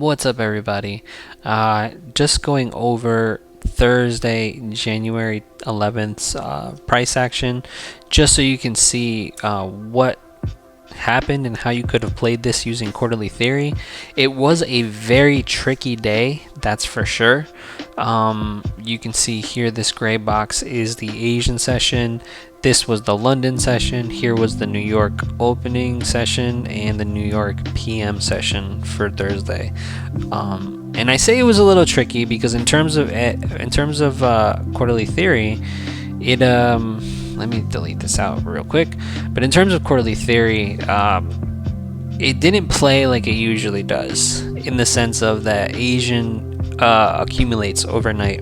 What's up, everybody? Just going over Thursday, January 11th's price action, just so you can see what happened and how you could have played this using quarterly theory. It was a very tricky day, that's for sure. You can see here this gray box is the Asian session. This was the London session. Here was the New York opening session and the New York PM session for Thursday. And I say it was a little tricky because in terms of quarterly theory, it let me delete this out real quick. But in terms of quarterly theory, it didn't play like it usually does, in the sense of that Asian accumulates overnight.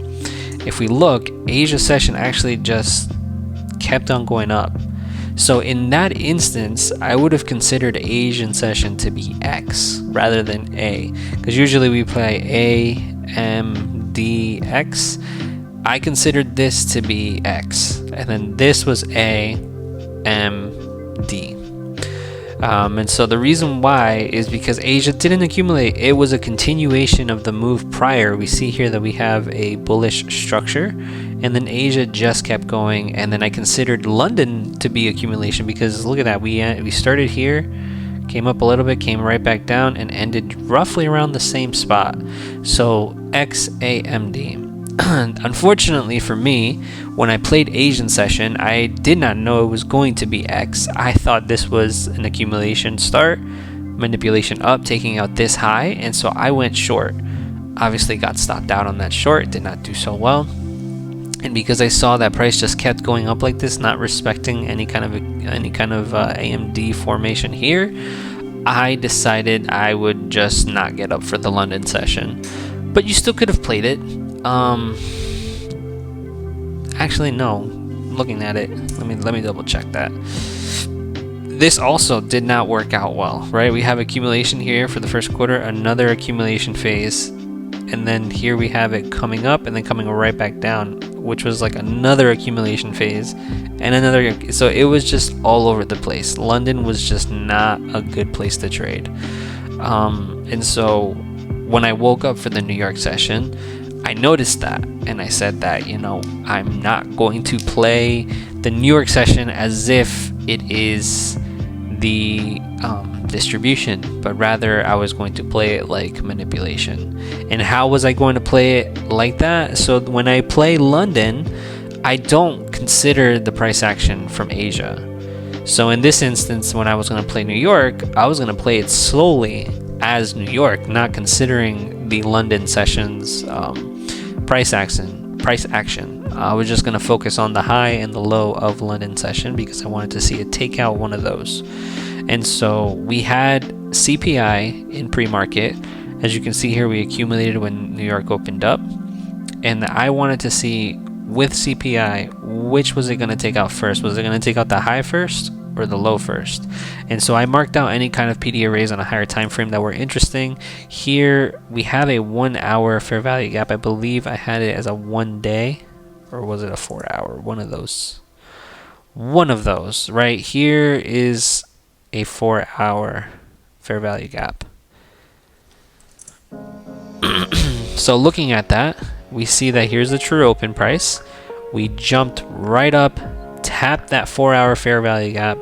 If we look, Asia session actually just kept on going up. So in that instance, I would have considered Asian session to be X rather than A, because usually we play AMDX. I considered this to be X, and then this was AMD. And so the reason why is because Asia didn't accumulate. It was a continuation of the move prior. We see here that we have a bullish structure, and then Asia just kept going. And then I considered London to be accumulation because look at that. We started here, came up a little bit, came right back down, and ended roughly around the same spot. So XAMD. Unfortunately for me, when I played Asian session, I did not know it was going to be X. I thought this was an accumulation start, manipulation up, taking out this high, and so I went short. Obviously got stopped out on that short, did not do so well. And because I saw that price just kept going up like this, not respecting any kind of AMD formation here, I decided I would just not get up for the London session. But you still could have played it. Actually, no. Looking at it, let me double check that. This also did not work out well, right? We have accumulation here for the first quarter, another accumulation phase, and then here we have it coming up and then coming right back down, which was like another accumulation phase and another. So it was just all over the place. London was just not a good place to trade. And so when I woke up for the New York session, I noticed that, and I said that, I'm not going to play the New York session as if it is the distribution, but rather I was going to play it like manipulation. And how was I going to play it like that? So when I play London, I don't consider the price action from Asia. So in this instance, when I was going to play New York, I was going to play it slowly as New York, not considering the London session's price action. I was just going to focus on the high and the low of London session because I wanted to see it take out one of those. And so we had CPI in pre-market. As you can see here, we accumulated when New York opened up, and I wanted to see with CPI, which was it going to take out first? Was it going to take out the high first or the low first? And so I marked out any kind of PD arrays on a higher time frame that were interesting. Here we have a 1 hour fair value gap. I believe I had it as a 1 day, or was it a 4 hour? One of those right here is a 4 hour fair value gap. So looking at that, we see that here's the true open price. We jumped right up, tapped that 4 hour fair value gap,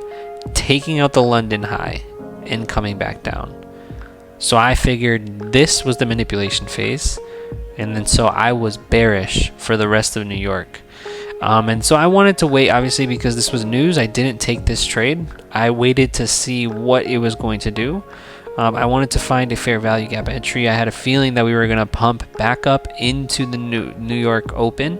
taking out the London high and coming back down. So I figured this was the manipulation phase, and then so I was bearish for the rest of New York. And so I wanted to wait, obviously, because this was news. I didn't take this trade. I waited to see what it was going to do. I wanted to find a fair value gap entry. I had a feeling that we were going to pump back up into the New York open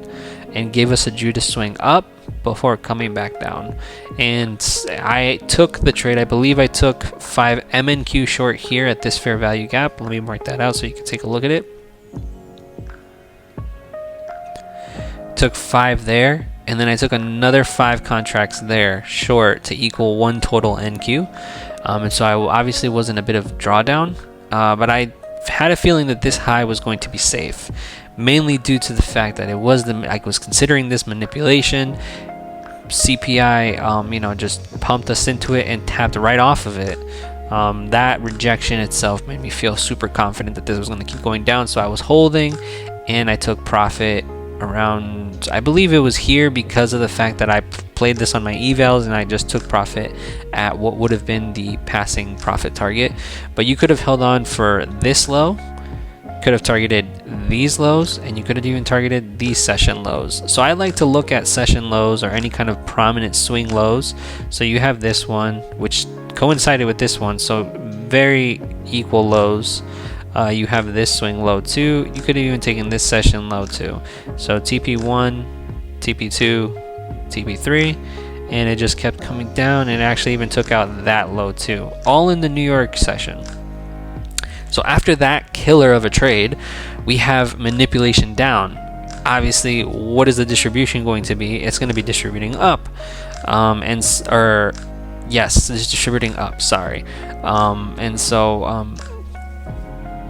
and give us a Judas swing up before coming back down. And I took the trade. I believe I took 5 MNQ short here at this fair value gap. Let me mark that out so you can take a look at it. Took 5 there, and then I took another 5 contracts there short to equal 1 total NQ. And so I obviously was in a bit of drawdown, but I had a feeling that this high was going to be safe, mainly due to the fact that I was considering this manipulation. CPI, just pumped us into it and tapped right off of it. That rejection itself made me feel super confident that this was going to keep going down, so I was holding and I took profit around, I believe it was here, because of the fact that I played this on my evals and I just took profit at what would have been the passing profit target. But you could have held on for this low, could have targeted these lows, and you could have even targeted these session lows. So I like to look at session lows or any kind of prominent swing lows. So you have this one which coincided with this one, so very equal lows. You have this swing low too. You could have even taken this session low too. So TP1, TP2, TP3, and it just kept coming down, and it actually even took out that low too, all in the New York session. So after that killer of a trade, we have manipulation down. Obviously, what is the distribution going to be? It's going to be distributing up, yes, it's distributing up. Sorry, and so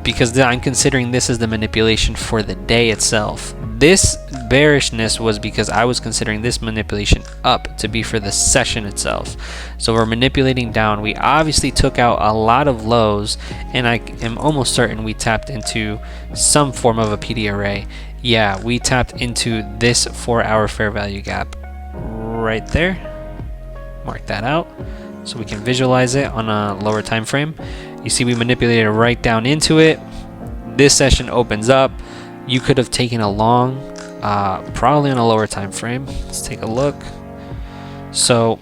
because I'm considering this as the manipulation for the day itself. This bearishness was because I was considering this manipulation up to be for the session itself. So we're manipulating down. We obviously took out a lot of lows, and I am almost certain we tapped into some form of a PD array. Yeah, we tapped into this 4-hour fair value gap right there. Mark that out so we can visualize it on a lower time frame. You see we manipulated right down into it. This session opens up. You could have taken a long, probably on a lower time frame. Let's take a look. So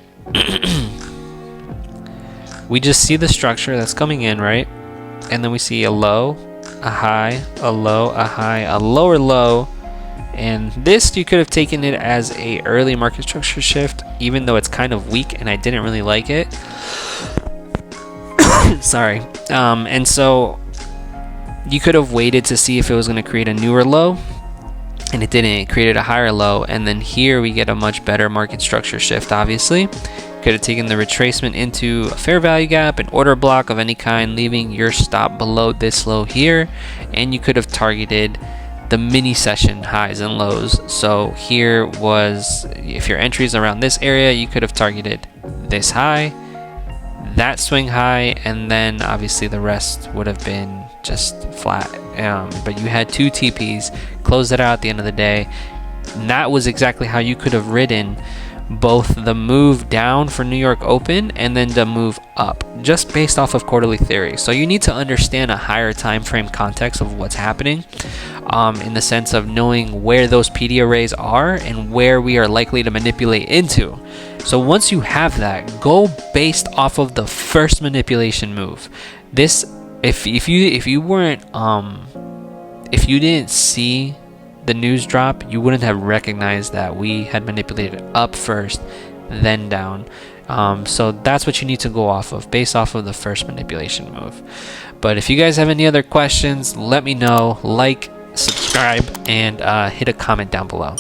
we just see the structure that's coming in, right? And then we see a low, a high, a low, a high, a lower low. And this, you could have taken it as a early market structure shift, even though it's kind of weak and I didn't really like it. Sorry. And so you could have waited to see if it was going to create a newer low, and it didn't. It created a higher low, and then here we get a much better market structure shift. Obviously, could have taken the retracement into a fair value gap, an order block of any kind, leaving your stop below this low here, and you could have targeted the mini session highs and lows. So here was, if your entry is around this area, you could have targeted this high, that swing high, and then obviously the rest would have been just flat. But you had 2 TPs, closed it out at the end of the day, and that was exactly how you could have ridden both the move down for New York Open and then the move up, just based off of quarterly theory. So you need to understand a higher time frame context of what's happening, in the sense of knowing where those PD arrays are and where we are likely to manipulate into. So once you have that, go based off of the first manipulation move. This, if you weren't if you didn't see the news drop, you wouldn't have recognized that we had manipulated up first, then down. So that's what you need to go off of, based off of the first manipulation move. But if you guys have any other questions, let me know. Like, subscribe, and hit a comment down below.